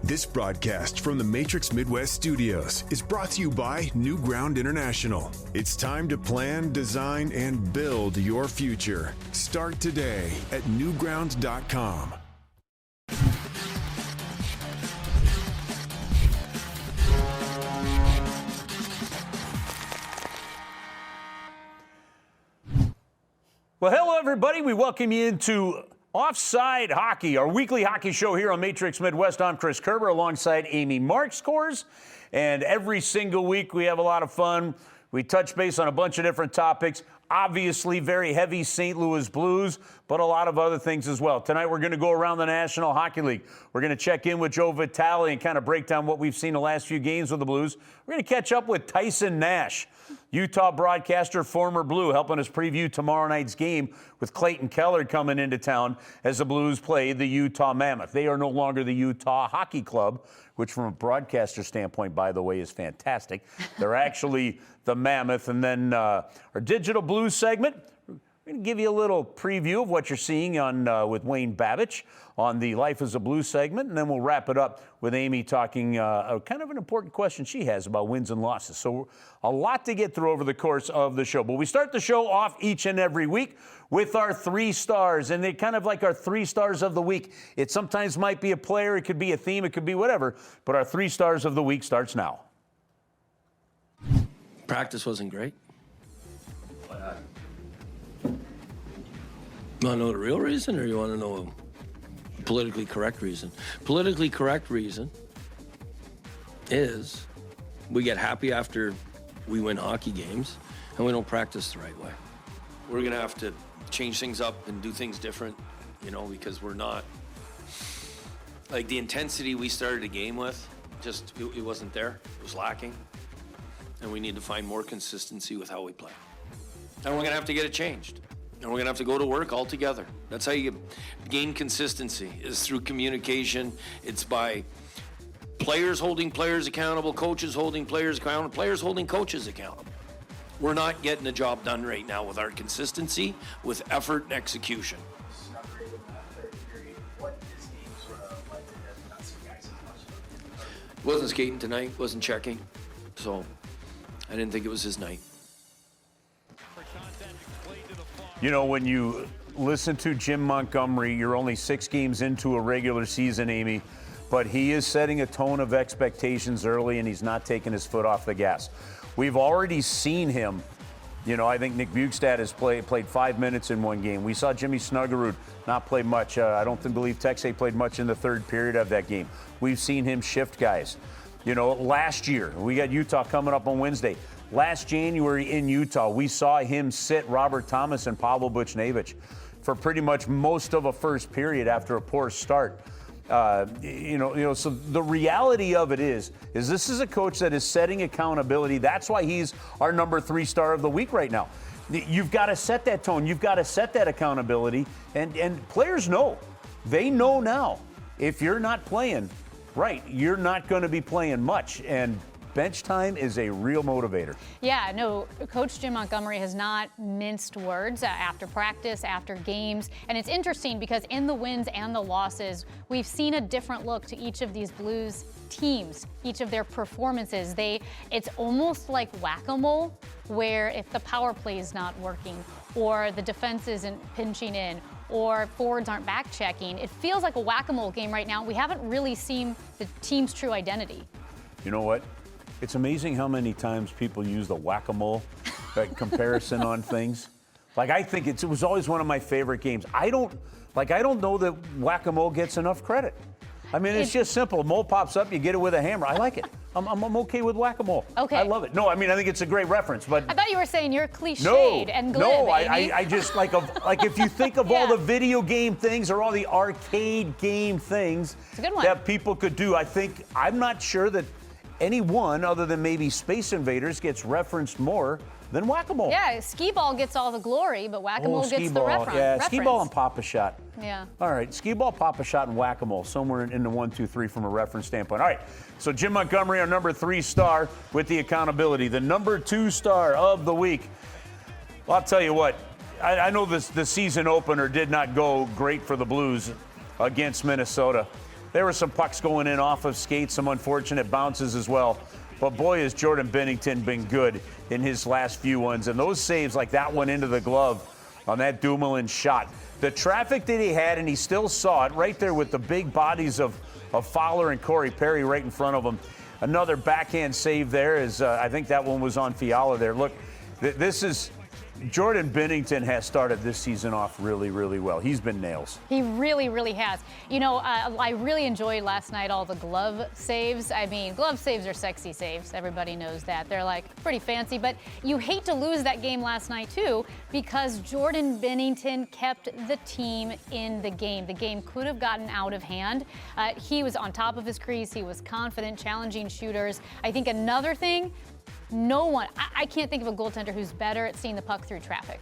This broadcast from the Matrix Midwest Studios is brought to you by New Ground International. It's time to plan, design, and build your future. Start today at newground.com. Well, hello, everybody. We welcome you into Offside Hockey, our weekly hockey show here on Matrix Midwest. I'm Chris Kerber alongside Amy Markscores. And every single week we have a lot of fun. We touch base on a bunch of different topics. Obviously, very heavy St. Louis Blues, but a lot of other things as well. Tonight, we're going to go around the National Hockey League. We're going to check in with Joe Vitale and kind of break down what we've seen the last few games with the Blues. We're going to catch up with Tyson Nash, Utah broadcaster, former Blue, helping us preview tomorrow night's game with Clayton Keller coming into town as the Blues play the Utah Mammoth. They are no longer the Utah Hockey Club, which from a broadcaster standpoint, by the way, is fantastic. They're actually the Mammoth. And then our Digital Blues segment, we're going to give you a little preview of what you're seeing on with Wayne Babich on the Life as a Blues segment. And then we'll wrap it up with Amy talking kind of an important question she has about wins and losses. So a lot to get through over the course of the show. But we start the show off each and every week with our 3 stars. And they're kind of like our 3 stars of the week. It sometimes might be a player, it could be a theme, it could be whatever. But our 3 stars of the week starts now. Practice wasn't great. You want to know the real reason, or you want to know a politically correct reason? Politically correct reason is we get happy after we win hockey games, and we don't practice the right way. We're going to have to change things up and do things different, you know, because we're not, like the intensity we started a game with, just, it wasn't there. It was lacking. And we need to find more consistency with how we play. And we're going to have to get it changed. And we're going to have to go to work all together. That's how you gain consistency, is through communication. It's by players holding players accountable, coaches holding players accountable, players holding coaches accountable. We're not getting the job done right now with our consistency, with effort and execution. Wasn't skating tonight, wasn't checking, so I didn't think it was his night. You know, when you listen to Jim Montgomery, you're only 6 games into a regular season, Amy, but he is setting a tone of expectations early, and he's not taking his foot off the gas. We've already seen him. You know, I think Nick Bjugstad has played 5 minutes in one game. We saw Jimmy Snuggerud not play much. I don't believe Texay played much in the third period of that game. We've seen him shift guys. You know, last year, we got Utah coming up on Wednesday. Last January in Utah, we saw him sit Robert Thomas and Pavel Buchnevich for pretty much most of a first period after a poor start. So the reality of it is this is a coach that is setting accountability. That's why he's our number 3 star of the week right now. You've got to set that tone. You've got to set that accountability. And players know. They know now. If you're not playing right, you're not going to be playing much. And bench time is a real motivator. Yeah, no, Coach Jim Montgomery has not minced words after practice, after games. And it's interesting because in the wins and the losses, we've seen a different look to each of these Blues teams, each of their performances. It's almost like whack-a-mole, where if the power play is not working or the defense isn't pinching in or forwards aren't back checking, it feels like a whack-a-mole game right now. We haven't really seen the team's true identity. You know what? It's amazing how many times people use the whack-a-mole comparison on things. Like, I think it was always one of my favorite games. I don't know that whack-a-mole gets enough credit. I mean, it's just simple. Mole pops up, you get it with a hammer. I like it. I'm okay with whack-a-mole. Okay. I love it. No, I mean, I think it's a great reference, but I thought you were saying you're cliched and glib. No, I just like if you think of all the video game things or all the arcade game things that people could do, I'm not sure that any one other than maybe Space Invaders gets referenced more than whack-a-mole. Yeah, skee-ball gets all the glory, but whack-a-mole gets the reference. Yeah, skee-ball and pop-a-shot. Yeah. All right, skee-ball, pop-a-shot, and whack-a-mole, somewhere in the 1, 2, 3 from a reference standpoint. All right, so Jim Montgomery, our number 3 star with the accountability. The number 2 star of the week. Well, I'll tell you what, I know the season opener did not go great for the Blues against Minnesota. There were some pucks going in off of skates, some unfortunate bounces as well. But boy, has Jordan Binnington been good in his last few ones. And those saves like that one into the glove on that Dumoulin shot. The traffic that he had, and he still saw it right there with the big bodies of Fowler and Corey Perry right in front of him. Another backhand save there is, I think that one was on Fiala there. Look, this is, Jordan Binnington has started this season off really, really well. He's been nails. He really, really has. You know, I really enjoyed last night all the glove saves. I mean, glove saves are sexy saves. Everybody knows that. They're like pretty fancy, but you hate to lose that game last night too because Jordan Binnington kept the team in the game. The game could have gotten out of hand. He was on top of his crease. He was confident, challenging shooters. I think another thing, no one, I can't think of a goaltender who's better at seeing the puck through traffic.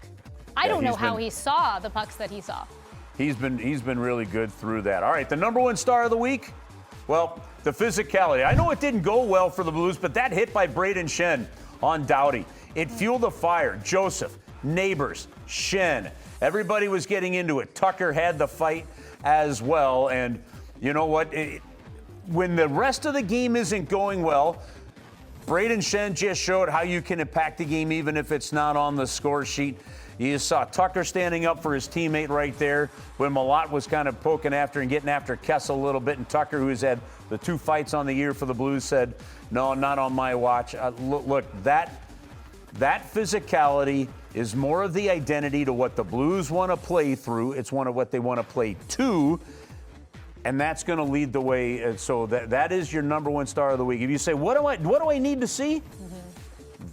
I don't know how he saw the pucks that he saw. He's been really good through that. All right, the number one star of the week? Well, the physicality. I know it didn't go well for the Blues, but that hit by Braden Shen on Doughty, it fueled the fire. Joseph, Neighbors, Shen, everybody was getting into it. Tucker had the fight as well, and you know what? When the rest of the game isn't going well, Braden Shen just showed how you can impact the game even if it's not on the score sheet. You saw Tucker standing up for his teammate right there when Malott was kind of poking after and getting after Kessel a little bit. And Tucker, who has had the 2 fights on the year for the Blues, said, no, not on my watch. Look, that physicality is more of the identity to what the Blues want to play through. It's one of what they want to play to. And that's going to lead the way. So that is your number one star of the week. If you say, what do I need to see? Mm-hmm.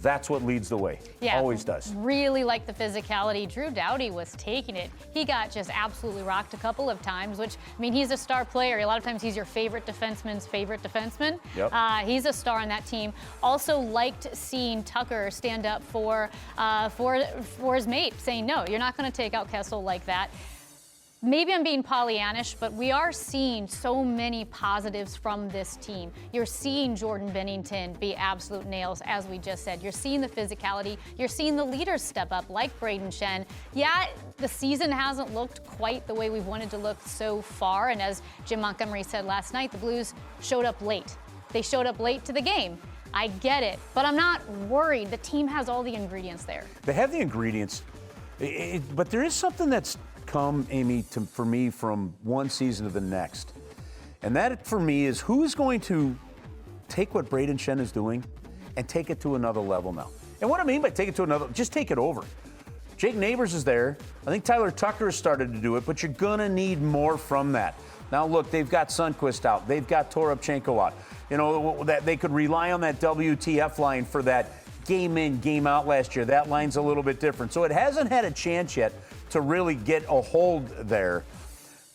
That's what leads the way. Yeah, always does. Really like the physicality. Drew Doughty was taking it. He got just absolutely rocked a couple of times, which, I mean, he's a star player. A lot of times he's your favorite defenseman's favorite defenseman. Yep. He's a star on that team. Also liked seeing Tucker stand up for his mate, saying, no, you're not going to take out Kessel like that. Maybe I'm being Pollyannish, but we are seeing so many positives from this team. You're seeing Jordan Binnington be absolute nails, as we just said. You're seeing the physicality. You're seeing the leaders step up, like Braden Shen. Yeah, the season hasn't looked quite the way we wanted to look so far, and as Jim Montgomery said last night, the Blues showed up late. They showed up late to the game. I get it, but I'm not worried. The team has all the ingredients there. They have the ingredients, but there is something that's come, Amy, for me from one season to the next. And that, for me, is who's going to take what Braden Shen is doing and take it to another level now. And what I mean by take it to another, just take it over. Jake Neighbors is there. I think Tyler Tucker has started to do it, but you're going to need more from that. Now, look, they've got Sundqvist out. They've got Toropchenko out. You know, that they could rely on that WTF line for that game in, game out last year. That line's a little bit different. So it hasn't had a chance yet to really get a hold there.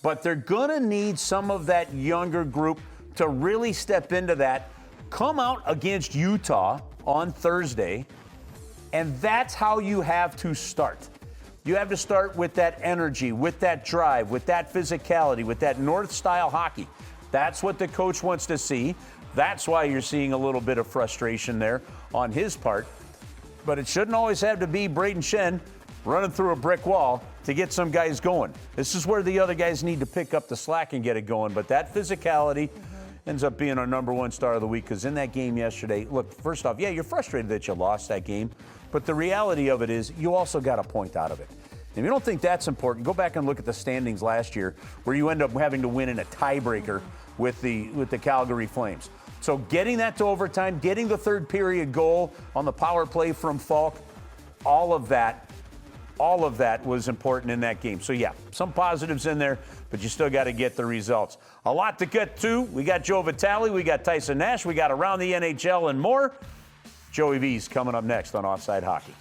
But they're going to need some of that younger group to really step into that, come out against Utah on Thursday, and that's how you have to start. You have to start with that energy, with that drive, with that physicality, with that North-style hockey. That's what the coach wants to see. That's why you're seeing a little bit of frustration there on his part. But it shouldn't always have to be Braden Shen running through a brick wall to get some guys going. This is where the other guys need to pick up the slack and get it going. But that physicality ends up being our number one star of the week, because in that game yesterday, look, first off, yeah, you're frustrated that you lost that game, but the reality of it is you also got a point out of it. If you don't think that's important, go back and look at the standings last year where you end up having to win in a tiebreaker with the Calgary Flames. So getting that to overtime, getting the third period goal on the power play from Falk, all of that was important in that game. So, yeah, some positives in there, but you still got to get the results. A lot to get to. We got Joe Vitale, we got Tyson Nash, we got Around the NHL and more. Joey V's coming up next on Offside Hockey.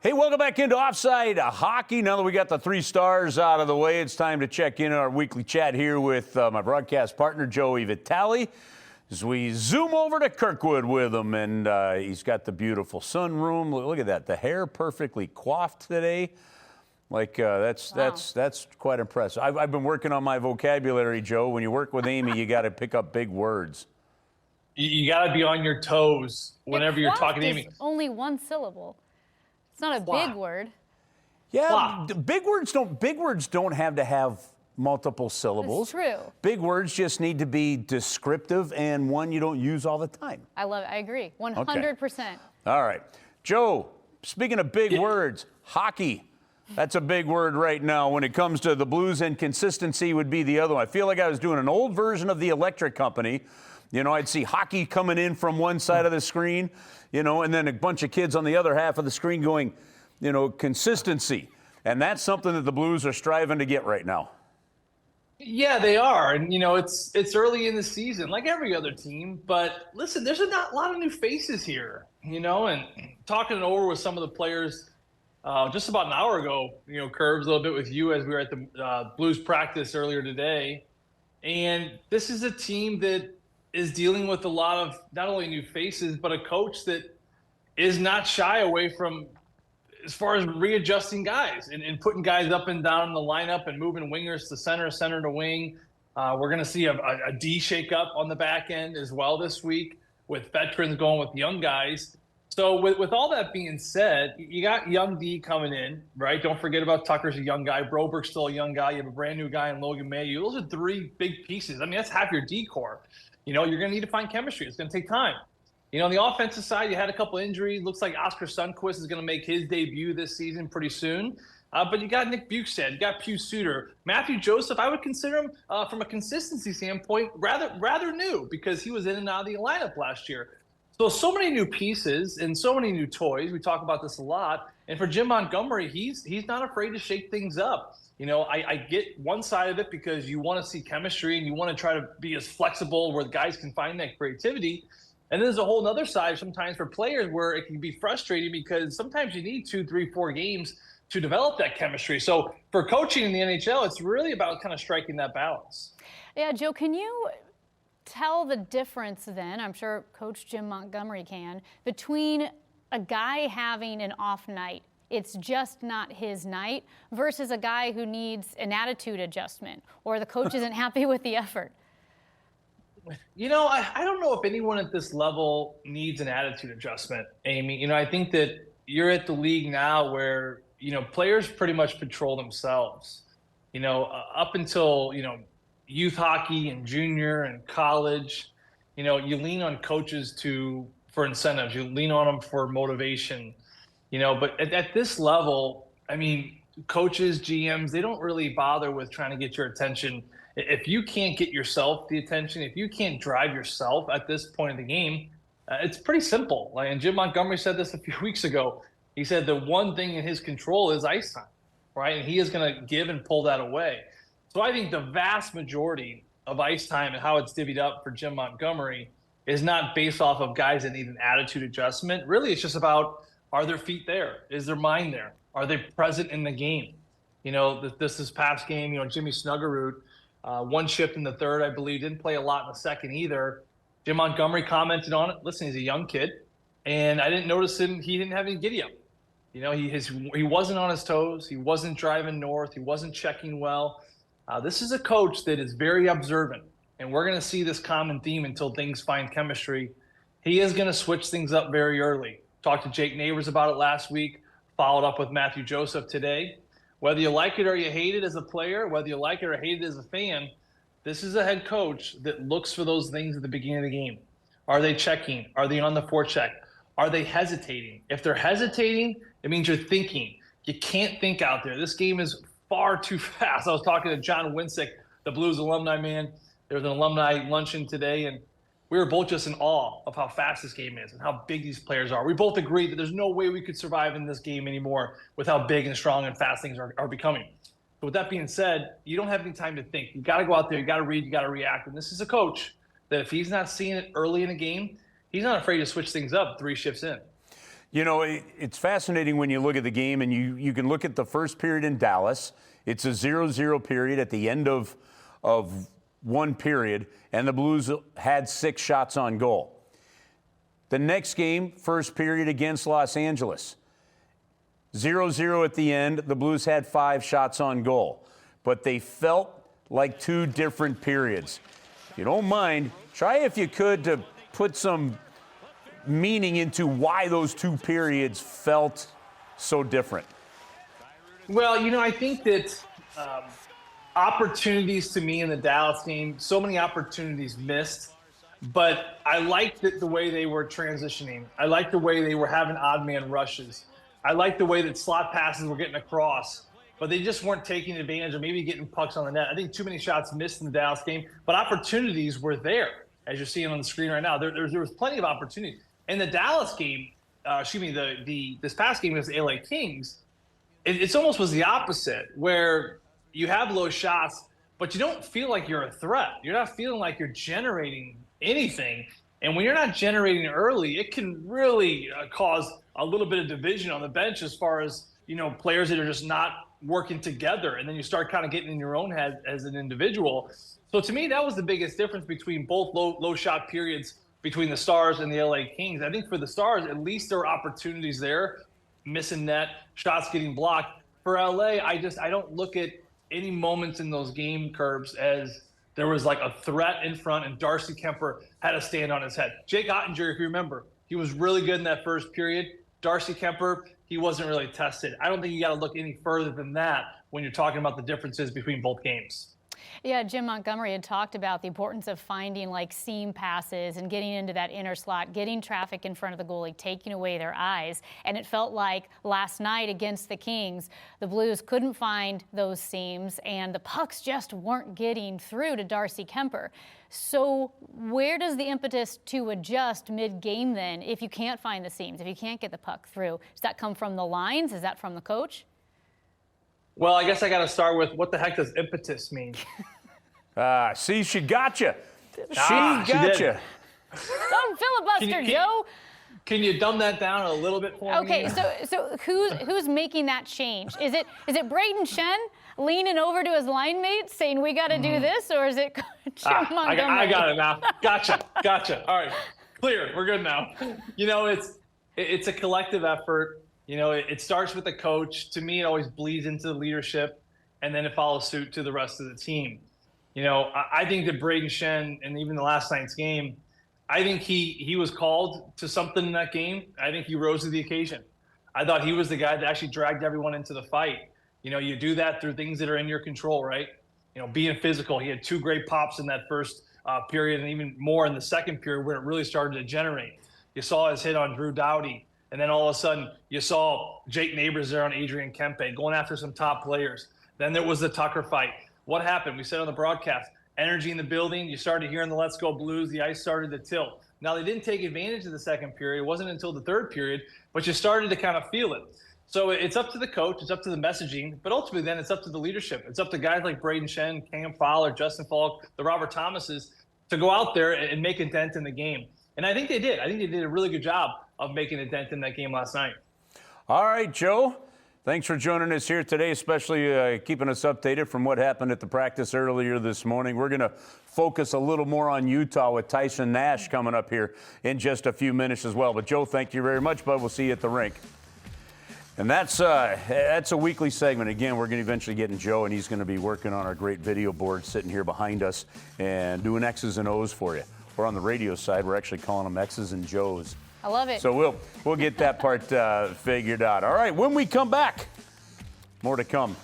Hey, welcome back into Offside Hockey. Now that we got the 3 stars out of the way, it's time to check in on our weekly chat here with my broadcast partner, Joey Vitale, as we zoom over to Kirkwood with him. And he's got the beautiful sunroom. Look at that. The hair perfectly coiffed today. That's quite impressive. I've been working on my vocabulary, Joe. When you work with Amy, you got to pick up big words. You got to be on your toes whenever you're talking to Amy. Only one syllable. It's not a big word. Yeah, big words don't have to have multiple syllables. It's true. Big words just need to be descriptive and one you don't use all the time. I love it. I agree. 100%. Okay. All right. Joe, speaking of big words, hockey. That's a big word right now when it comes to the Blues, and consistency would be the other one. I feel like I was doing an old version of the Electric Company. You know, I'd see hockey coming in from one side of the screen, you know, and then a bunch of kids on the other half of the screen going, you know, consistency. And that's something that the Blues are striving to get right now. Yeah, they are. And, you know, it's early in the season, like every other team. But listen, there's a lot of new faces here, you know, and talking it over with some of the players just about an hour ago, you know, Curbs, a little bit with you as we were at the Blues practice earlier today. And this is a team that is dealing with a lot of not only new faces, but a coach that is not shy away from as far as readjusting guys and putting guys up and down in the lineup and moving wingers to center to wing. We're going to see a D shakeup on the back end as well this week with veterans going with young guys. So with all that being said, you got young D coming in, right? Don't forget about Tucker's a young guy. Broberg's still a young guy. You have a brand new guy in Logan Mailloux. Those are three big pieces. I mean, that's half your D core. You know, you're going to need to find chemistry. It's going to take time. You know, on the offensive side, you had a couple injuries. Looks like Oscar Sundqvist is going to make his debut this season pretty soon. But you got Nick Bukestad, you got Pius Suter. Matthew Joseph, I would consider him, from a consistency standpoint, rather new because he was in and out of the lineup last year. So many new pieces and so many new toys. We talk about this a lot. And for Jim Montgomery, he's not afraid to shake things up. You know, I get one side of it because you want to see chemistry and you want to try to be as flexible where the guys can find that creativity. And then there's a whole other side sometimes for players where it can be frustrating because sometimes you need 2, 3, 4 games to develop that chemistry. So for coaching in the NHL, it's really about kind of striking that balance. Yeah, Joe, can you tell the difference then, I'm sure Coach Jim Montgomery can, between a guy having an off night, it's just not his night, versus a guy who needs an attitude adjustment or the coach isn't happy with the effort? You know, I don't know if anyone at this level needs an attitude adjustment, Amy. You know, I think that you're at the league now where, you know, players pretty much control themselves. You know, up until, you know, youth hockey and junior and college, you know, you lean on coaches for incentives. You lean on them for motivation, you know. But at this level, I mean, coaches, GMs, they don't really bother with trying to get your attention. If you can't get yourself the attention, if you can't drive yourself at this point of the game, it's pretty simple. And Jim Montgomery said this a few weeks ago. He said the one thing in his control is ice time, right? And he is going to give and pull that away. So I think the vast majority of ice time and how it's divvied up for Jim Montgomery is not based off of guys that need an attitude adjustment. Really, it's just about, are their feet there? Is their mind there? Are they present in the game? You know, this past game, you know, Jimmy Snuggerud, one shift in the third, I believe, didn't play a lot in the second either. Jim Montgomery commented on it. Listen, he's a young kid, and I didn't notice him. He didn't have any giddy up. You know, he wasn't on his toes. He wasn't driving north. He wasn't checking well. This is a coach that is very observant, and we're going to see this common theme until things find chemistry. He is going to switch things up very early. Talked to Jake Neighbors about it last week, followed up with Matthew Joseph today. Whether you like it or you hate it as a player, whether you like it or hate it as a fan, this is a head coach that looks for those things at the beginning of the game. Are they checking? Are they on the forecheck? Are they hesitating? If they're hesitating, it means you're thinking. You can't think out there. This game is far too fast. I was talking to John Winsick, the Blues alumni man. There was an alumni luncheon today, and we were both just in awe of how fast this game is and how big these players are. We both agreed that there's no way we could survive in this game anymore with how big and strong and fast things are becoming. But with that being said, you don't have any time to think. You got to go out there, you got to read, you got to react. And this is a coach that if he's not seeing it early in a game, he's not afraid to switch things up 3 shifts in. You know, it's fascinating when you look at the game, and you can look at the first period in Dallas. It's a 0-0 period at the end of one period, and the Blues had 6 shots on goal. The next game, first period against Los Angeles, 0-0 at the end. The Blues had 5 shots on goal, but they felt like 2 different periods. If you don't mind, try if you could to put some meaning into why those 2 periods felt so different. Well, I think that opportunities to me in the Dallas game, so many opportunities missed, but I liked the way they were transitioning. I liked the way they were having odd man rushes. I liked the way that slot passes were getting across, but they just weren't taking advantage of maybe getting pucks on the net. I think too many shots missed in the Dallas game, but opportunities were there, as you're seeing on the screen right now. There was plenty of opportunity. In the Dallas game, this past game against the LA Kings, it almost was the opposite, where you have low shots, but you don't feel like you're a threat. You're not feeling like you're generating anything. And when you're not generating early, it can really cause a little bit of division on the bench as far as, players that are just not working together. And then you start kind of getting in your own head as an individual. So to me, that was the biggest difference between both low shot periods between the Stars and the LA Kings. I think for the Stars, at least there were opportunities there, missing net, shots getting blocked. For LA, I don't look at any moments in those game curves as there was like a threat in front and Darcy Kemper had to stand on his head. Jake Ottinger, if you remember, he was really good in that first period. Darcy Kemper, he wasn't really tested. I don't think you got to look any further than that when you're talking about the differences between both games. Yeah, Jim Montgomery had talked about the importance of finding seam passes and getting into that inner slot, getting traffic in front of the goalie, taking away their eyes. And it felt like last night against the Kings, the Blues couldn't find those seams and the pucks just weren't getting through to Darcy Kemper. So where does the impetus to adjust mid-game then if you can't find the seams, if you can't get the puck through? Does that come from the lines? Is that from the coach? Well, I guess I got to start with what the heck does impetus mean? See, she got you. She got you. Some filibuster, Joe. Can you dumb that down a little bit for me? Okay, so who's making that change? Is it Braden Shen leaning over to his line mates saying we got to do this, or is it Jim Montgomery? I got it now. Gotcha. All right, clear. We're good now. It's a collective effort. It starts with the coach. To me, it always bleeds into the leadership, and then it follows suit to the rest of the team. I think that Braden Shen, and even the last night's game, I think he was called to something in that game. I think he rose to the occasion. I thought he was the guy that actually dragged everyone into the fight. You do that through things that are in your control, right? Being physical. He had 2 great pops in that first period, and even more in the second period where it really started to generate. You saw his hit on Drew Doughty. And then all of a sudden, you saw Jake Neighbors there on Adrian Kempe going after some top players. Then there was the Tucker fight. What happened? We said on the broadcast, energy in the building. You started hearing the Let's Go Blues. The ice started to tilt. Now, they didn't take advantage of the second period. It wasn't until the third period, but you started to kind of feel it. So it's up to the coach. It's up to the messaging. But ultimately, then it's up to the leadership. It's up to guys like Braden Shen, Cam Fowler, Justin Falk, the Robert Thomases to go out there and make a dent in the game. And I think they did. I think they did a really good job of making a dent in that game last night. All right, Joe. Thanks for joining us here today, especially keeping us updated from what happened at the practice earlier this morning. We're going to focus a little more on Utah with Tyson Nash coming up here in just a few minutes as well. But, Joe, thank you very much, bud. We'll see you at the rink. And that's a weekly segment. Again, we're going to eventually get in Joe, and he's going to be working on our great video board sitting here behind us and doing X's and O's for you. Or on the radio side, we're actually calling them X's and Joes. I love it. So we'll get that part figured out. All right, when we come back, more to come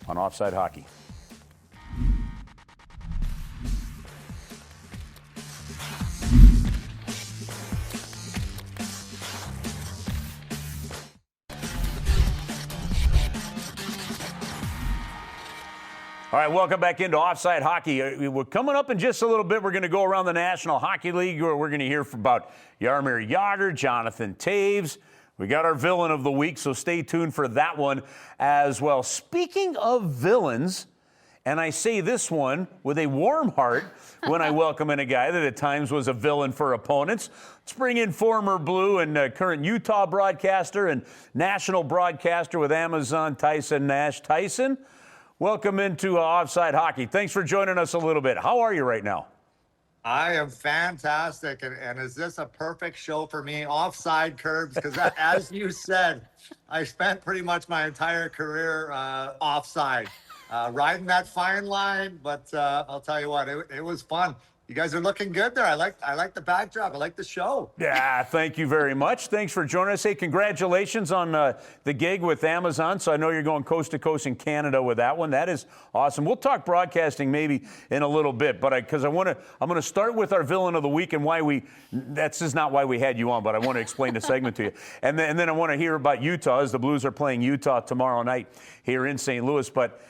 on Offside Hockey. All right, welcome back into Offside Hockey. We're coming up in just a little bit. We're going to go around the National Hockey League where we're going to hear about Jaromir Jagr, Jonathan Toews. We got our villain of the week, so stay tuned for that one as well. Speaking of villains, and I say this one with a warm heart when I welcome in a guy that at times was a villain for opponents. Let's bring in former Blue and current Utah broadcaster and national broadcaster with Amazon, Tyson Nash. Tyson, welcome into Offside Hockey. Thanks for joining us a little bit. How are you right now? I am fantastic. And is this a perfect show for me? Offside curbs, because as you said, I spent pretty much my entire career offside, riding that fine line. But I'll tell you what, it was fun. You guys are looking good there. I like the backdrop. I like the show. Yeah, thank you very much. Thanks for joining us. Hey, congratulations on the gig with Amazon. So I know you're going coast to coast in Canada with that one. That is awesome. We'll talk broadcasting maybe in a little bit, but I'm going to start with our villain of the week and why this is not why we had you on, but I want to explain the segment to you. And then I want to hear about Utah, as the Blues are playing Utah tomorrow night here in St. Louis. But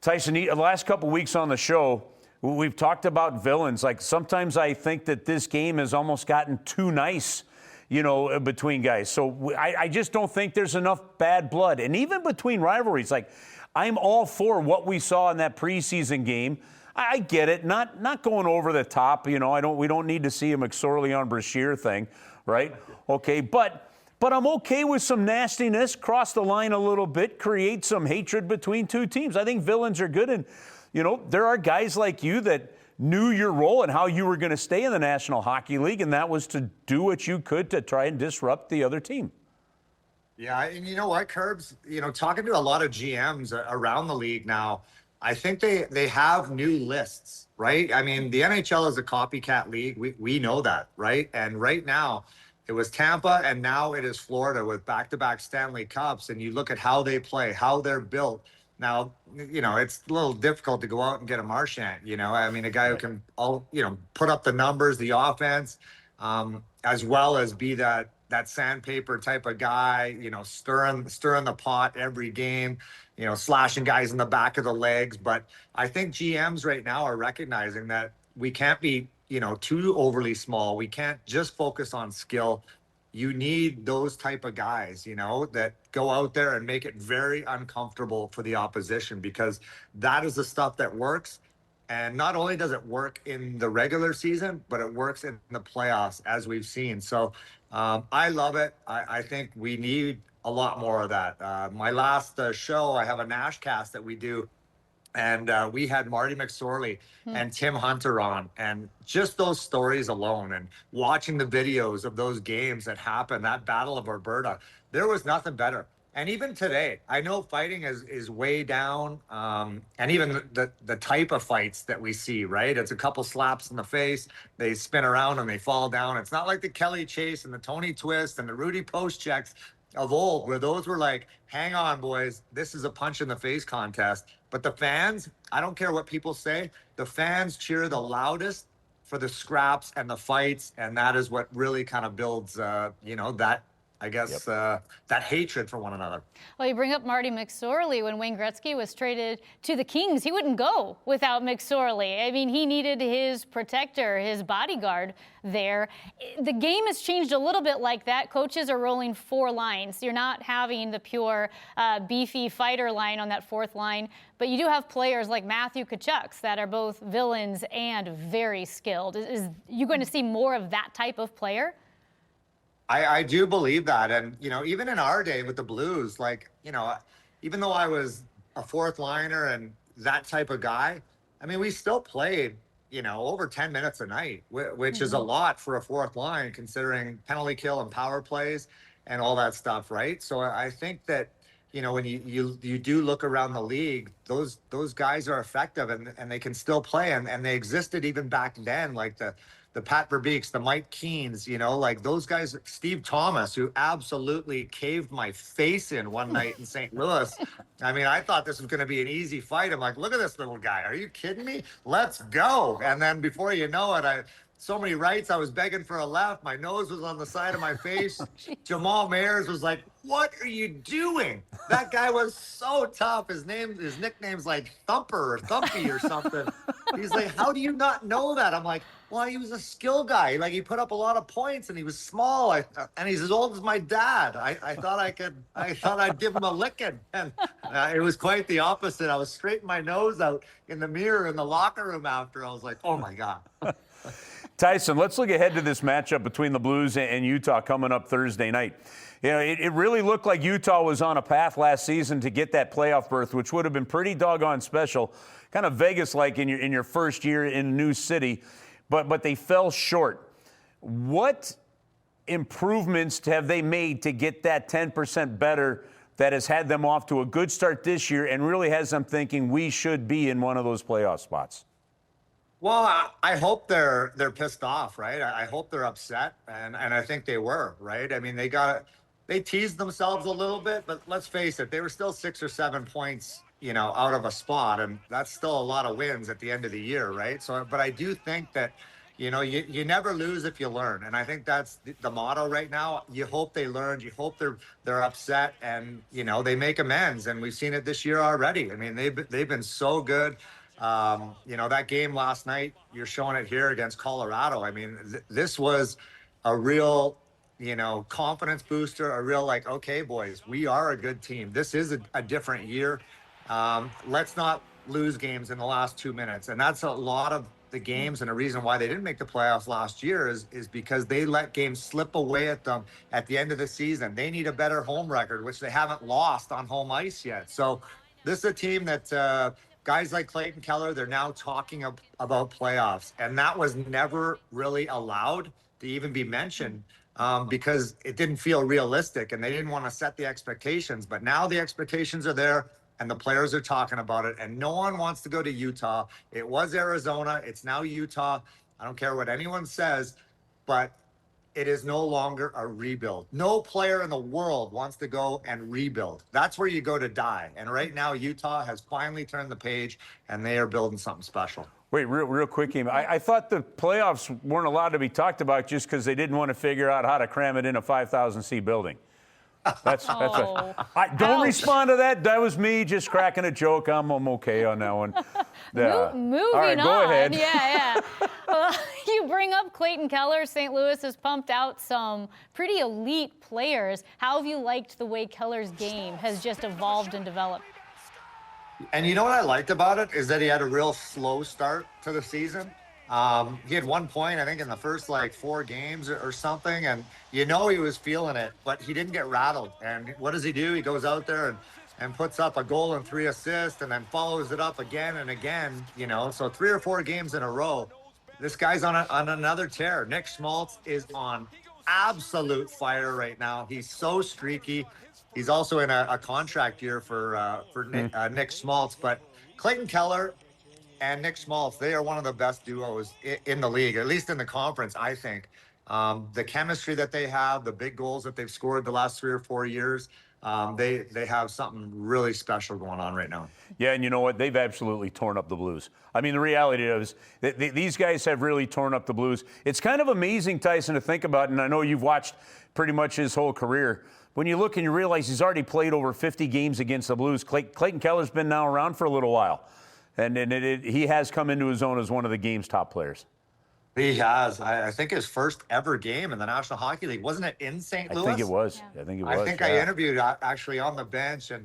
Tyson, the last couple weeks on the show, we've talked about villains. Like, sometimes I think that this game has almost gotten too nice, between guys. So I just don't think there's enough bad blood. And even between rivalries, like, I'm all for what we saw in that preseason game. I get it, not going over the top. We don't need to see a McSorley on Brashear thing, right? Okay, but I'm okay with some nastiness, cross the line a little bit, create some hatred between two teams. I think villains are good, and there are guys like you that knew your role and how you were going to stay in the National Hockey League, and that was to do what you could to try and disrupt the other team. Yeah, and you know what, Curbs? Talking to a lot of GMs around the league now, I think they have new lists, right? I mean, the NHL is a copycat league. We know that, right? And right now, it was Tampa, and now it is Florida with back-to-back Stanley Cups, and you look at how they play, how they're built. Now, it's a little difficult to go out and get a Marchand, I mean, a guy who can put up the numbers, the offense, as well as be that sandpaper type of guy, stirring the pot every game, slashing guys in the back of the legs. But I think GMs right now are recognizing that we can't be, too overly small. We can't just focus on skill. You need those type of guys, that go out there and make it very uncomfortable for the opposition, because that is the stuff that works. And not only does it work in the regular season, but it works in the playoffs, as we've seen. So I love it. I think we need a lot more of that. My last show, I have a Nash cast that we do. And we had Marty McSorley and Tim Hunter on, and just those stories alone, and watching the videos of those games that happened, that Battle of Alberta, there was nothing better. And even today, I know fighting is way down, and even the type of fights that we see, right? It's a couple slaps in the face, they spin around and they fall down. It's not like the Kelly Chase and the Tony Twist and the Rudy Post checks of old, where those were like, hang on, boys, this is a punch in the face contest. But the fans, I don't care what people say, the fans cheer the loudest for the scraps and the fights, and that is what really kind of builds, that, I guess, that hatred for one another. Well, you bring up Marty McSorley. When Wayne Gretzky was traded to the Kings, he wouldn't go without McSorley. I mean, he needed his protector, his bodyguard there. The game has changed a little bit like that. Coaches are rolling four lines. You're not having the pure beefy fighter line on that fourth line, but you do have players like Matthew Tkachuk that are both villains and very skilled. Is you going to see more of that type of player? I do believe that. And, even in our day with the Blues, even though I was a fourth liner and that type of guy, I mean, we still played, over 10 minutes a night, which is a lot for a fourth line, considering penalty kill and power plays and all that stuff, right? So I think that, when you do look around the league, those guys are effective, and they can still play, and they existed even back then, like the Pat Verbeeks, the Mike Keens, those guys, Steve Thomas, who absolutely caved my face in one night in St. Louis. I mean, I thought this was going to be an easy fight. I'm like, look at this little guy. Are you kidding me? Let's go. And then before you know it, so many rights, I was begging for a left. My nose was on the side of my face. Jamal Mayers was like, what are you doing? That guy was so tough. His nickname's like Thumper or Thumpy or something. He's like, how do you not know that? I'm like, well, he was a skill guy. Like, he put up a lot of points, and he was small, and he's as old as my dad. I thought I'd give him a licking, and it was quite the opposite. I was straightening my nose out in the mirror in the locker room after. I was like, oh my God. Tyson, let's look ahead to this matchup between the Blues and Utah coming up Thursday night. It really looked like Utah was on a path last season to get that playoff berth, which would have been pretty doggone special, kind of Vegas-like in your first year in a new city. but they fell short. What improvements have they made to get that 10% better that has had them off to a good start this year and really has them thinking we should be in one of those playoff spots? Well, I hope they're pissed off, right? I hope they're upset, and I think they were, right? I mean, they teased themselves a little bit, but let's face it, they were still 6 or 7 points, out of a spot, and that's still a lot of wins at the end of the year, right? So, but I do think that, you never lose if you learn, and I think that's the motto right now. You hope they learned, you hope they're upset, and they make amends, and we've seen it this year already. I mean, they've been so good. That game last night, you're showing it here against Colorado. I mean, this was a real, confidence booster, a real okay, boys, we are a good team. This is a different year. Let's not lose games in the last 2 minutes. And that's a lot of the games, and the reason why they didn't make the playoffs last year is because they let games slip away at them at the end of the season. They need a better home record, which they haven't lost on home ice yet. So this is a team that guys like Clayton Keller, they're now talking about playoffs, and that was never really allowed to even be mentioned because it didn't feel realistic, and they didn't want to set the expectations. But now the expectations are there, and the players are talking about it, and no one wants to go to Utah. It was Arizona. It's now Utah. I don't care what anyone says, but it is no longer a rebuild. No player in the world wants to go and rebuild. That's where you go to die. And right now, Utah has finally turned the page, and they are building something special. Wait, real quick, Amy. I thought the playoffs weren't allowed to be talked about just because they didn't want to figure out how to cram it in a 5,000-seat building. Don't respond to that. That was me just cracking a joke. I'm okay on that one. Yeah. Moving All right, on. Go ahead. Yeah. Well, you bring up Clayton Keller. St. Louis has pumped out some pretty elite players. How have you liked the way Keller's game has just evolved and developed? And you know what I liked about it is that he had a real slow start to the season. He had 1 point, I think, in the first 4 games or something, and he was feeling it, but he didn't get rattled. And what does he do? He goes out there and puts up a goal and 3 assists, and then follows it up again and again. So 3 or 4 games in a row. This guy's on another tear. Nick Schmaltz is on absolute fire right now. He's so streaky. He's also in a contract year for Nick Schmaltz, but Clayton Keller and Nick Schmaltz, they are one of the best duos in the league, at least in the conference, I think. The chemistry that they have, the big goals that they've scored the last 3 or 4 years, they have something really special going on right now. Yeah, and you know what? They've absolutely torn up the Blues. I mean, the reality is that these guys have really torn up the Blues. It's kind of amazing, Tyson, to think about, and I know you've watched pretty much his whole career. When you look and you realize he's already played over 50 games against the Blues, Clayton Keller's been now around for a little while. And he has come into his own as one of the game's top players. He has. I think his first ever game in the National Hockey League. Wasn't it in St. Louis? I think it was. Yeah. I think I interviewed actually on the bench, and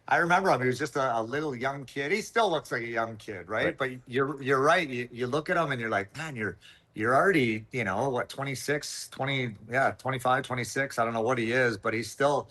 I remember him. He was just a little young kid. He still looks like a young kid, right? But you're right. You look at him and you're like, man, you're already, 26, 25, 26. I don't know what he is, but he's still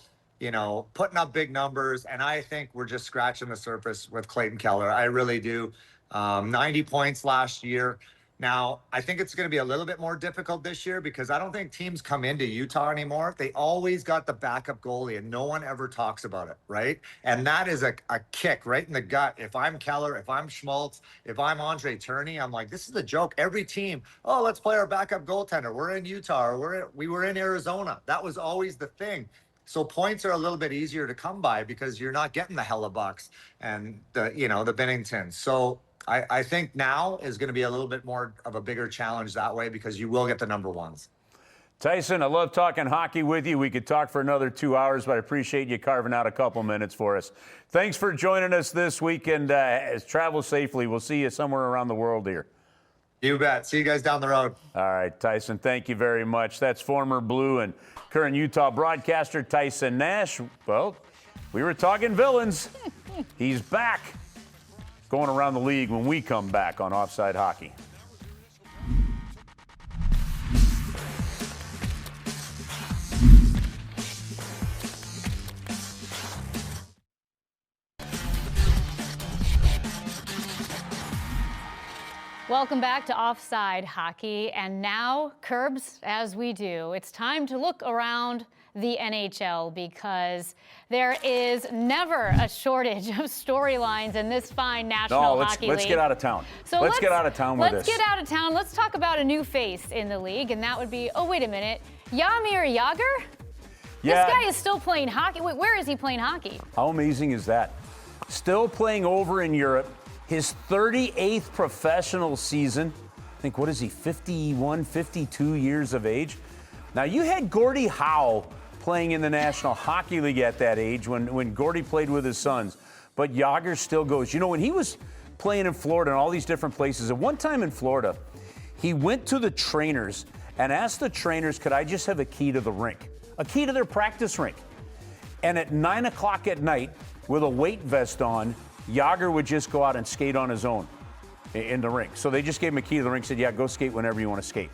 putting up big numbers, and I think we're just scratching the surface with Clayton Keller. I really do. 90 points last year. Now, I think it's going to be a little bit more difficult this year because I don't think teams come into Utah anymore. They always got the backup goalie, and no one ever talks about it, right? And that is a kick right in the gut. If I'm Keller, if I'm Schmaltz, if I'm Andre Turney, I'm like, this is a joke. Every team, let's play our backup goaltender. We're in Utah, or we were in Arizona. That was always the thing. So points are a little bit easier to come by because you're not getting the Hellebucks and the Binningtons. So I think now is going to be a little bit more of a bigger challenge that way because you will get the number ones. Tyson, I love talking hockey with you. We could talk for another 2 hours, but I appreciate you carving out a couple minutes for us. Thanks for joining us this week, and travel safely. We'll see you somewhere around the world here. You bet. See you guys down the road. All right, Tyson, thank you very much. That's former Blue and current Utah broadcaster Tyson Nash. Well, we were talking villains. He's back. Going around the league when we come back on Offside Hockey. Welcome back to Offside Hockey. And now, Curbs, as we do, it's time to look around the NHL because there is never a shortage of storylines in this fine National Hockey League. Let's get out of town. So let's get out of town with this. Let's get out of town. Let's talk about a new face in the league, and that would be, oh, wait a minute, Jaromir Jagr? Yeah. This guy is still playing hockey. Wait, where is he playing hockey? How amazing is that? Still playing over in Europe. His 38th professional season. I think, what is he, 51, 52 years of age? Now, you had Gordie Howe playing in the National Hockey League at that age when Gordie played with his sons. But Jagr still goes. You know, when he was playing in Florida and all these different places, at one time in Florida, he went to the trainers and asked the trainers, could I just have a key to the rink? A key to their practice rink. And at 9 o'clock at night, with a weight vest on, Jagr would just go out and skate on his own in the rink. So they just gave him a key to the rink, said, yeah, go skate whenever you want to skate,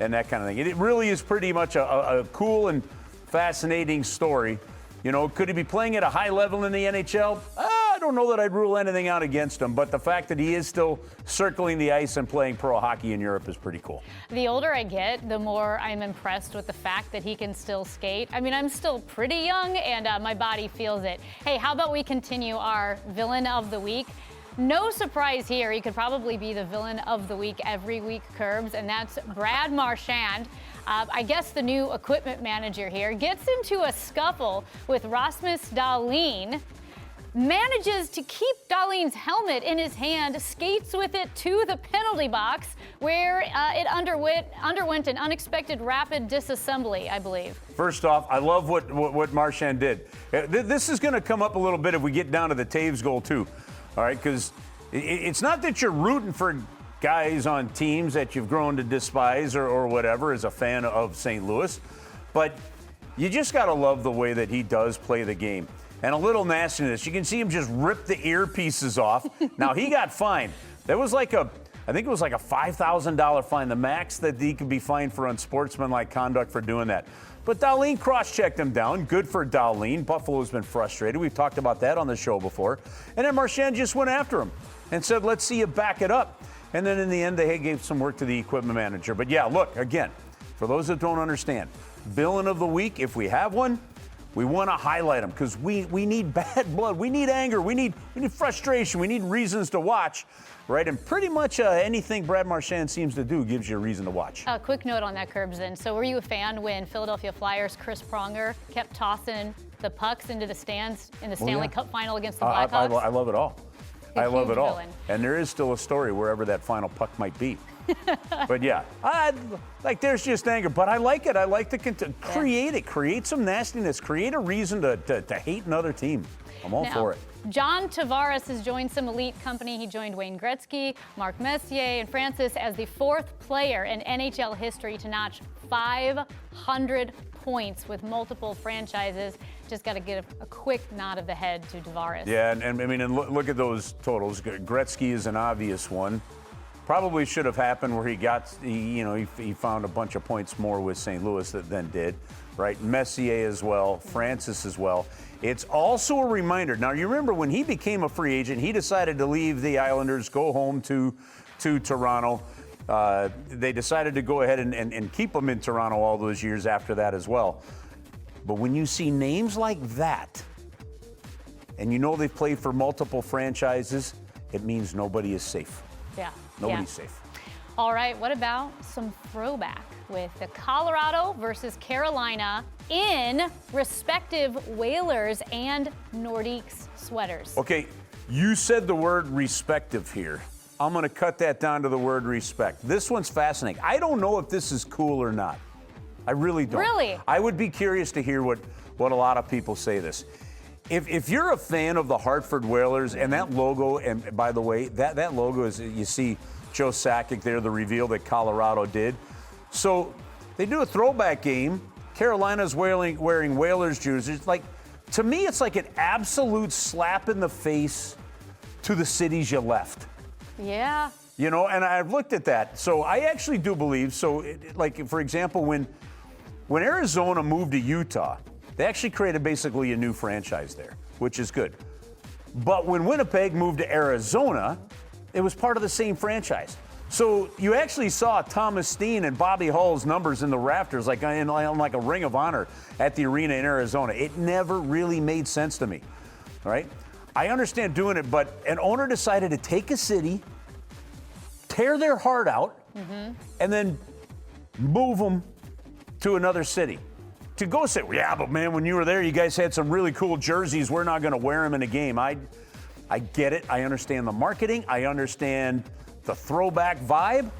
and that kind of thing. It really is pretty much a cool and fascinating story. You know, could he be playing at a high level in the NHL? I don't know that I'd rule anything out against him, but the fact that he is still circling the ice and playing pro hockey in Europe is pretty cool. The older I get, the more I'm impressed with the fact that he can still skate. I mean, I'm still pretty young, and my body feels it. Hey, how about we continue our villain of the week? No surprise here. He could probably be the villain of the week every week, Curbs, and that's Brad Marchand. I guess the new equipment manager here gets into a scuffle with Rasmus Dahlin, manages to keep Dahlin's helmet in his hand, skates with it to the penalty box, where it underwent an unexpected rapid disassembly, I believe. First off, I love what Marchand did. This is going to come up a little bit if we get down to the Taves goal, too. All right, because it's not that you're rooting for guys on teams that you've grown to despise or whatever as a fan of St. Louis, but you just got to love the way that he does play the game. And a little nastiness. You can see him just rip the earpieces off. Now, he got fined. There was I think it was like a $5,000 fine, the max that he could be fined for unsportsmanlike conduct for doing that. But Dahlin cross-checked him down. Good for Dahlin. Buffalo's been frustrated. We've talked about that on the show before. And then Marchand just went after him and said, let's see you back it up. And then in the end, they gave some work to the equipment manager. But yeah, look, again, for those that don't understand, villain of the week, if we have one, we want to highlight them because we need bad blood. We need anger. We need frustration. We need reasons to watch, right? And pretty much anything Brad Marchand seems to do gives you a reason to watch. A quick note on that, Curbs, then. So were you a fan when Philadelphia Flyers' Chris Pronger kept tossing the pucks into the stands in the Stanley Cup final against the Blackhawks? I love it all. I love it all. Villain. And there is still a story wherever that final puck might be. But yeah, there's just anger. But I like it. I like to create it. Create some nastiness. Create a reason to hate another team. I'm all for it. John Tavares has joined some elite company. He joined Wayne Gretzky, Mark Messier, and Francis as the fourth player in NHL history to notch 500 points with multiple franchises. Just got to give a quick nod of the head to Tavares. Yeah, and I mean, and look at those totals. Gretzky is an obvious one. Probably should have happened where he found a bunch of points more with St. Louis than did, right? Messier as well, Francis as well. It's also a reminder. Now, you remember when he became a free agent, he decided to leave the Islanders, go home to Toronto. They decided to go ahead and keep him in Toronto all those years after that as well. But when you see names like that, and you know they've played for multiple franchises, it means nobody is safe. Yeah. Nobody's safe. All right, what about some throwback with the Colorado versus Carolina in respective Whalers and Nordiques sweaters? Okay, you said the word respective here. I'm going to cut that down to the word respect. This one's fascinating. I don't know if this is cool or not. I really don't. Really? I would be curious to hear what a lot of people say this. If you're a fan of the Hartford Whalers and that logo, and by the way, that logo is, you see Joe Sakic there, the reveal that Colorado did. So they do a throwback game. Carolina's wearing Whalers jerseys. To me, it's like an absolute slap in the face to the cities you left. Yeah. You know, and I've looked at that. So I actually do believe, for example, when Arizona moved to Utah, they actually created basically a new franchise there, which is good. But when Winnipeg moved to Arizona, it was part of the same franchise. So you actually saw Thomas Steen and Bobby Hull's numbers in the rafters, like in like a Ring of Honor at the arena in Arizona. It never really made sense to me, all right? I understand doing it, but an owner decided to take a city, tear their heart out, and then move them to another city. To go say, well, yeah, but man, when you were there, you guys had some really cool jerseys. We're not going to wear them in a game. I get it. I understand the marketing. I understand the throwback vibe.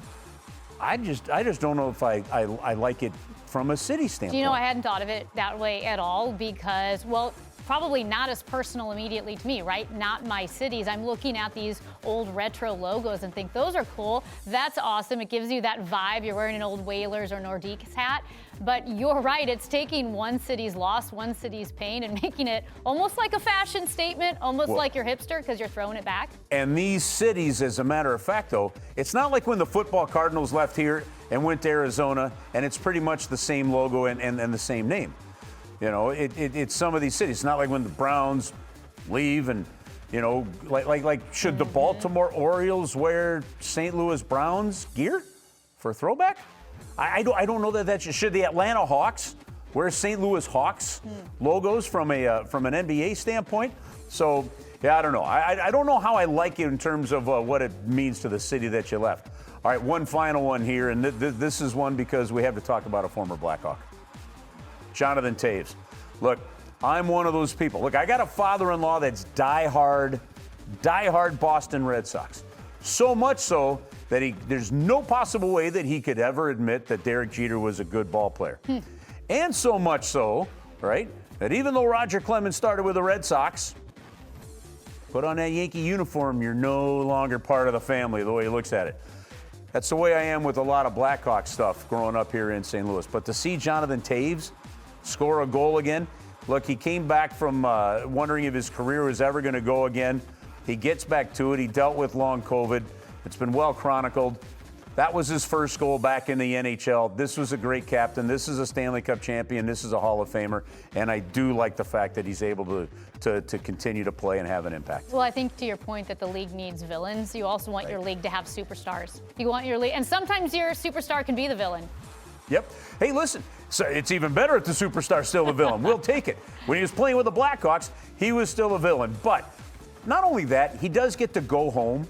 I just don't know if I like it from a city standpoint. Do you know, I hadn't thought of it that way at all because, well, probably not as personal immediately to me, right? Not my cities. I'm looking at these old retro logos and think those are cool. That's awesome. It gives you that vibe. You're wearing an old Whalers or Nordiques hat. But you're right. It's taking one city's loss, one city's pain, and making it almost like a fashion statement, almost like you're hipster because you're throwing it back. And these cities, as a matter of fact, though, it's not like when the football Cardinals left here and went to Arizona, and it's pretty much the same logo and the same name. You know, it's some of these cities. It's not like when the Browns leave and, you know, like should the Baltimore Orioles wear St. Louis Browns gear for a throwback? I don't know that should the Atlanta Hawks wear St. Louis Hawks logos from an NBA standpoint? So, yeah, I don't know. I don't know how I like it in terms of what it means to the city that you left. All right, one final one here, and this is one because we have to talk about a former Blackhawk. Jonathan Toews. Look, I'm one of those people. Look, I got a father-in-law that's diehard Boston Red Sox. So much so that there's no possible way that he could ever admit that Derek Jeter was a good ball player. And so much so, right, that even though Roger Clemens started with the Red Sox, put on that Yankee uniform, you're no longer part of the family, the way he looks at it. That's the way I am with a lot of Blackhawk stuff growing up here in St. Louis. But to see Jonathan Toews score a goal again, look, he came back from wondering if his career was ever going to go again. He gets back to it. He dealt with long COVID. It's been well chronicled. That was his first goal back in the NHL. This was a great captain. This is a Stanley Cup champion. This is a Hall of Famer. And I do like the fact that he's able to continue to play and have an impact. Well, I think to your point that the league needs villains, you also want your league to have superstars. You want your league, and sometimes your superstar can be the villain. Yep. Hey, listen, so it's even better if the superstar's still a villain. We'll take it. When he was playing with the Blackhawks, he was still a villain. But not only that, he does get to go home.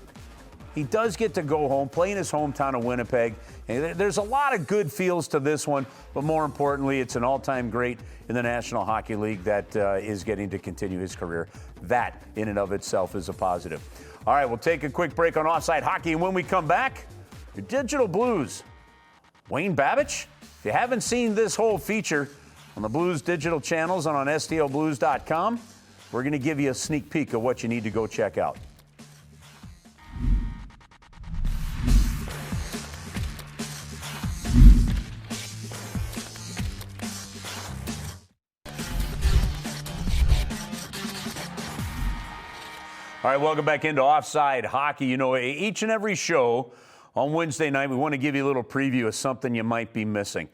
He does get to go home, play in his hometown of Winnipeg. And there's a lot of good feels to this one, but more importantly, it's an all-time great in the National Hockey League that is getting to continue his career. That, in and of itself, is a positive. All right, we'll take a quick break on Offside Hockey, and when we come back, your Digital Blues. Wayne Babich, if you haven't seen this whole feature on the Blues digital channels and on stlblues.com, we're going to give you a sneak peek of what you need to go check out. All right, welcome back into Offside Hockey. You know, each and every show on Wednesday night, we want to give you a little preview of something you might be missing.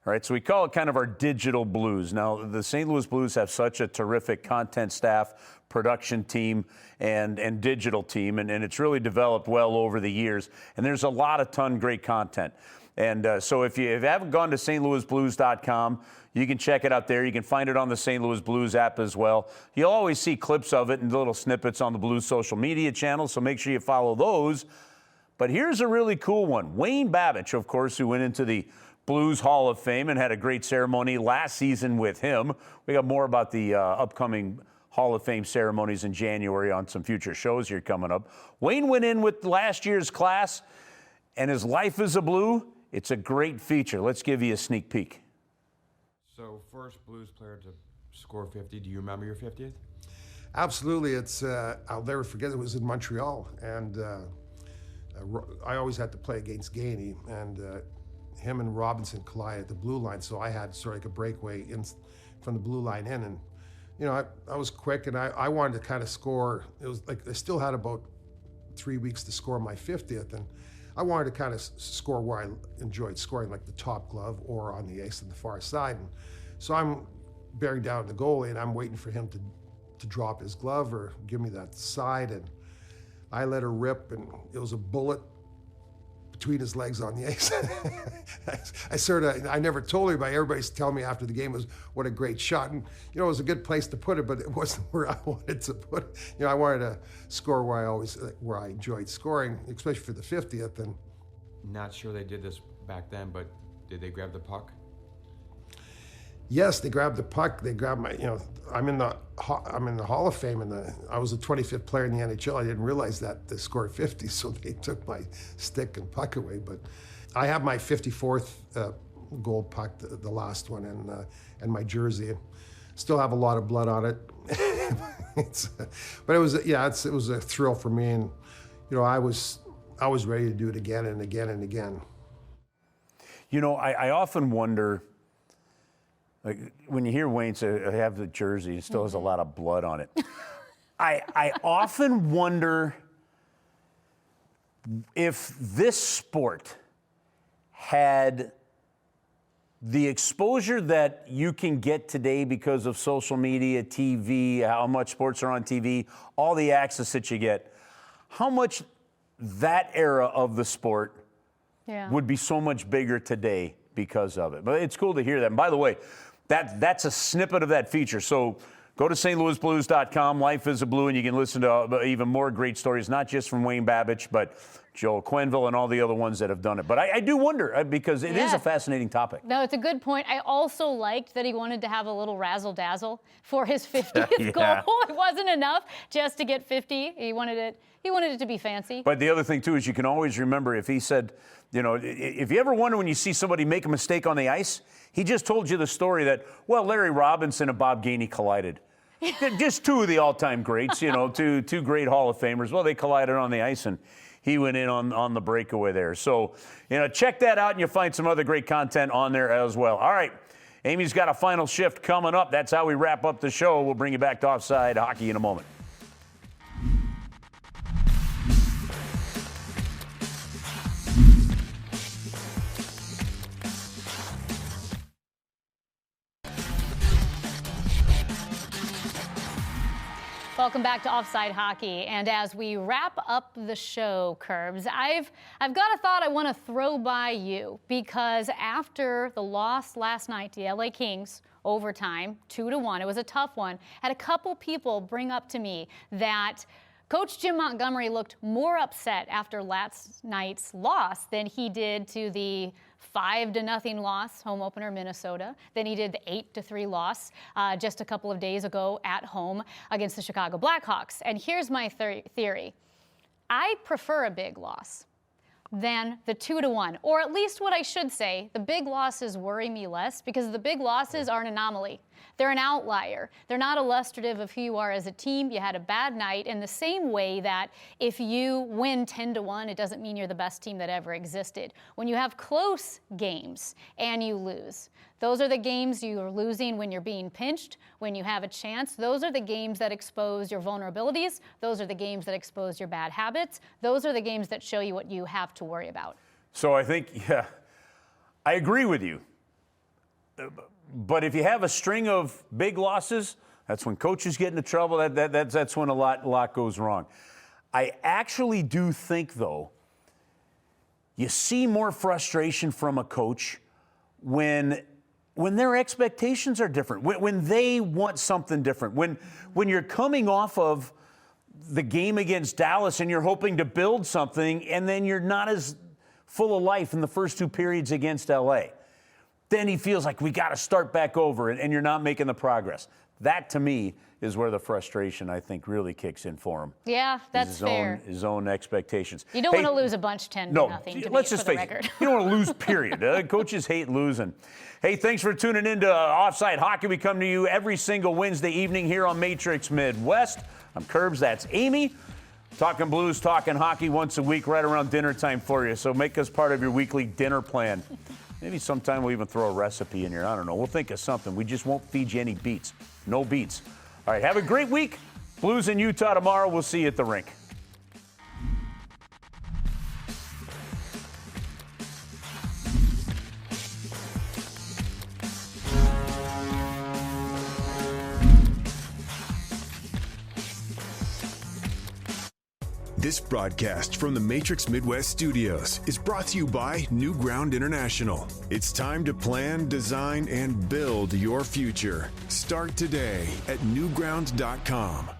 All right, so we call it kind of our Digital Blues. Now, the St. Louis Blues have such a terrific content staff, production team, and digital team, and it's really developed well over the years. And there's a lot of great content. And so if you haven't gone to stlouisblues.com, you can check it out there. You can find it on the St. Louis Blues app as well. You'll always see clips of it and little snippets on the Blues social media channels, so make sure you follow those. But here's a really cool one. Wayne Babich, of course, who went into the Blues Hall of Fame and had a great ceremony last season with him. We got more about the upcoming Hall of Fame ceremonies in January on some future shows here coming up. Wayne went in with last year's class, and his life as a Blue, it's a great feature. Let's give you a sneak peek. So, first Blues player to score 50. Do you remember your 50th? Absolutely. It's I'll never forget. It was in Montreal, and I always had to play against Gainey, and him and Robinson collided at the blue line. So I had sort of like a breakaway in from the blue line in, and you know I was quick, and I wanted to kind of score. It was like I still had about 3 weeks to score my 50th, and I wanted to kind of score where I enjoyed scoring, like the top glove or on the ice on the far side. And so I'm bearing down the goalie, and I'm waiting for him to drop his glove or give me that side, and I let her rip, and it was a bullet between his legs on the ice. I never told anybody. Everybody's telling me after the game was what a great shot. And, it was a good place to put it, but it wasn't where I wanted to put it. I wanted to score where I enjoyed scoring, especially for the 50th. And Not sure they did this back then, but did they grab the puck? yes, they grabbed the puck. They grabbed my, I'm in the Hall of Fame, and I was the 25th player in the NHL. I didn't realize that they scored 50, so they took my stick and puck away. But I have my 54th gold puck, the last one, and my jersey. Still have a lot of blood on it. But it was a thrill for me, and I was ready to do it again and again and again. I often wonder. Like when you hear Wayne say, I have the jersey, it still has a lot of blood on it. I often wonder if this sport had the exposure that you can get today because of social media, TV, how much sports are on TV, all the access that you get, how much that era of the sport would be so much bigger today because of it. But it's cool to hear that. And by the way, that's a snippet of that feature. So go to stlouisblues.com, Life is a Blue, and you can listen to even more great stories, not just from Wayne Babbage, but Joel Quenneville and all the other ones that have done it. But I do wonder, because it is a fascinating topic. No, it's a good point. I also liked that he wanted to have a little razzle-dazzle for his 50th goal. It wasn't enough just to get 50. He wanted it to be fancy. But the other thing, too, is you can always remember if he said, if you ever wonder when you see somebody make a mistake on the ice, he just told you the story that, Larry Robinson and Bob Gainey collided. Just two of the all-time greats, two great Hall of Famers. Well, they collided on the ice, and he went in on the breakaway there. So, check that out, and you'll find some other great content on there as well. All right, Amy's got a final shift coming up. That's how we wrap up the show. We'll bring you back to Offside Hockey in a moment. Welcome back to Offside Hockey. And as we wrap up the show, Curbs, I've got a thought I want to throw by you, because after the loss last night to the LA Kings, overtime, 2-1, it was a tough one, had a couple people bring up to me that Coach Jim Montgomery looked more upset after last night's loss than he did to the 5-0 loss, home opener Minnesota, than he did the 8-3 loss just a couple of days ago at home against the Chicago Blackhawks. And here's my theory. I prefer a big loss than the 2-1, or at least what I should say, the big losses worry me less, because the big losses are an anomaly. They're an outlier. They're not illustrative of who you are as a team. You had a bad night, in the same way that if you win 10-1, it doesn't mean you're the best team that ever existed. When you have close games and you lose, those are the games you're losing when you're being pinched, when you have a chance. Those are the games that expose your vulnerabilities. Those are the games that expose your bad habits. Those are the games that show you what you have to worry about. So I think, I agree with you. But if you have a string of big losses, that's when coaches get into trouble. That's when a lot goes wrong. I actually do think, though, you see more frustration from a coach when their expectations are different, when they want something different, when you're coming off of the game against Dallas and you're hoping to build something, and then you're not as full of life in the first two periods against LA. Then he feels like we got to start back over, and you're not making the progress. That, to me, is where the frustration, I think, really kicks in for him. Yeah, that's fair. His own expectations. You don't want to lose a bunch 10-0. No, let's just face it. You don't want to lose, period. Coaches hate losing. Hey, thanks for tuning in to Offside Hockey. We come to you every single Wednesday evening here on Matrix Midwest. I'm Curbs. That's Amy. Talking Blues, talking hockey once a week right around dinner time for you. So make us part of your weekly dinner plan. Maybe sometime we'll even throw a recipe in here. I don't know. We'll think of something. We just won't feed you any beets. No beets. All right, have a great week. Blues in Utah tomorrow. We'll see you at the rink. This broadcast from the Matrix Midwest Studios is brought to you by New Ground International. It's time to plan, design, and build your future. Start today at newground.com.